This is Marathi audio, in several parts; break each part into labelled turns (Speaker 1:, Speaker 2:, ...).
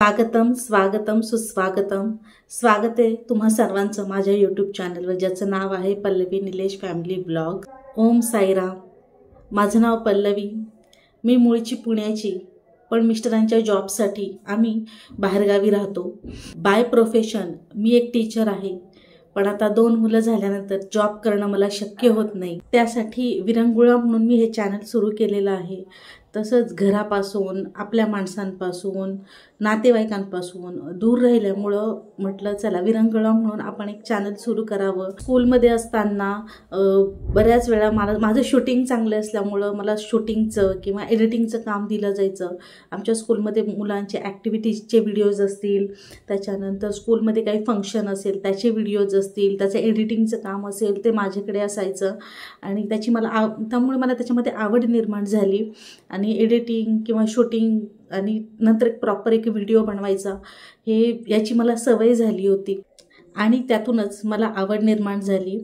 Speaker 1: स्वागतम स्वागतम सुस्वागतम। स्वागत आहे तुम्हा सर्वांचं माझ्या यूट्यूब चॅनलवर, ज्याचं नाव आहे पल्लवी निलेश फॅमिली ब्लॉग। ओम साईराम। माझं नाव पल्लवी। मी मूळची पुण्याची, पण मिस्टरांच्या जॉबसाठी आम्ही बाहेरगावी राहतो। बाय प्रोफेशन मी एक टीचर आहे, पण आता 2 मुलं झाल्यानंतर जॉब करणं मला शक्य होत नाही। त्यासाठी विरंगुळा म्हणून मी हे चॅनल सुरू केलेलं आहे। तसंच घरापासून, आपल्या माणसांपासून, नातेवाईकांपासून दूर राहिल्यामुळं म्हटलं चला विरंगुळा म्हणून आपण एक चॅनल सुरू करावं। स्कूलमध्ये असताना बऱ्याच वेळा माझं शूटिंग चांगलं असल्यामुळं मला शूटिंगचं किंवा एडिटिंगचं काम दिलं जायचं। आमच्या स्कूलमध्ये मुलांचे ॲक्टिव्हिटीजचे व्हिडिओज असतील, त्याच्यानंतर स्कूलमध्ये काही फंक्शन असेल त्याचे व्हिडिओज असतील, त्याचं एडिटिंगचं काम असेल ते माझ्याकडे असायचं आणि त्यामुळे मला त्याच्यामध्ये आवड निर्माण झाली आणि एडिटिंग किंवा शूटिंग आणि नंतर प्रॉपर एक व्हिडिओ बनवायचा याची मला सवय झाली होती आणि त्यातूनच मला आवड निर्माण झाली।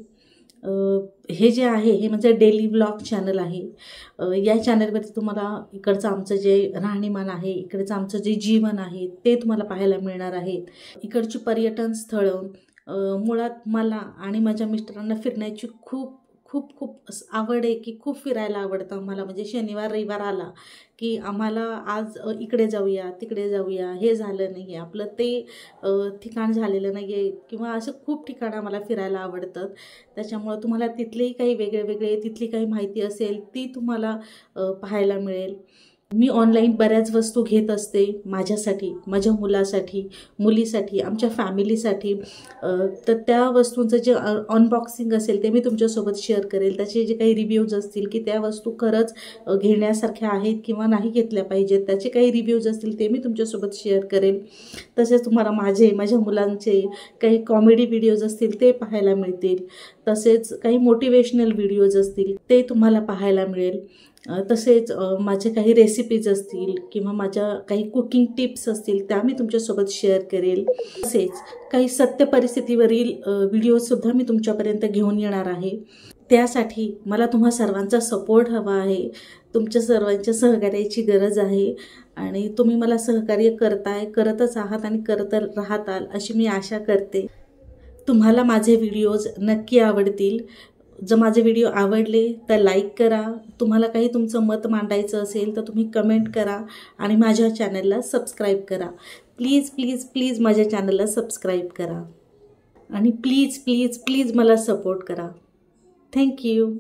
Speaker 1: हे जे आहे हे म्हणजे डेली ब्लॉग चॅनल आहे। या चॅनलवरती तुम्हाला इकडचं आमचं जे राहणीमान आहे, इकडचं आमचं जे जीवन आहे ते तुम्हाला पाहायला मिळणार आहे। इकडची पर्यटन स्थळं, मुळात मला आणि माझ्या मिस्टरांना फिरण्याची खूप आवड आहे की खूप फिरायला आवडतं आम्हाला। म्हणजे शनिवार रविवार आला की आम्हाला आज इकडे जाऊया, तिकडे जाऊया, हे झालं नाही आहे आपलं, ते ठिकाण झालेलं नाही आहे किंवा असं खूप ठिकाणं आम्हाला फिरायला आवडतात। त्याच्यामुळं तुम्हाला तिथलेही काही वेगळे तिथली काही माहिती असेल ती तुम्हाला पाहायला मिळेल। मी ऑनलाईन बऱ्याच वस्तू घेत असते माझ्यासाठी, माझ्या मुलासाठी, मुलीसाठी, आमच्या फॅमिलीसाठी। तर त्या वस्तूंचं जे अनबॉक्सिंग असेल ते मी तुमच्यासोबत शेअर करेल। त्याचे जे काही रिव्ह्यूज असतील की त्या वस्तू खरंच घेण्यासारख्या आहेत किंवा नाही घेतल्या पाहिजेत, त्याचे काही रिव्ह्यूज असतील ते मी तुमच्यासोबत शेअर करेल। तसेच तुम्हाला माझ्या मुलांचे काही कॉमेडी व्हिडिओज असतील ते पाहायला मिळतील। तसेच काही मोटिवेशनल व्हिडिओज असतील ते तुम्हाला पाहायला मिळेल। तसेच माझे काही रेसिपीज असतील किंवा माझ्या काही कुकिंग टिप्स असतील त्या मी तुमच्यासोबत शेअर करेल। तसेच काही सत्य परिस्थितीवरील व्हिडिओसुद्धा मी तुमच्यापर्यंत घेऊन येणार आहे। त्यासाठी मला तुम्हा सर्वांचा सपोर्ट हवा आहे, तुमच्या सर्वांच्या सहकार्याची गरज आहे आणि तुम्ही मला सहकार्य करतच आहात आणि करत राहताल अशी मी आशा करते। तुम्हाला माझे व्हिडिओज नक्की आवडतील। जर माझे व्हिडिओ आवडले तर लाईक करा। तुम्हाला काही तुमचं मत मांडायचं असेल तर तुम्ही कमेंट करा आणि माझ्या चॅनलला सबस्क्राईब करा। प्लीज प्लीज प्लीज माझ्या चॅनलला सबस्क्राईब करा आणि प्लीज प्लीज प्लीज मला सपोर्ट करा। थँक्यू।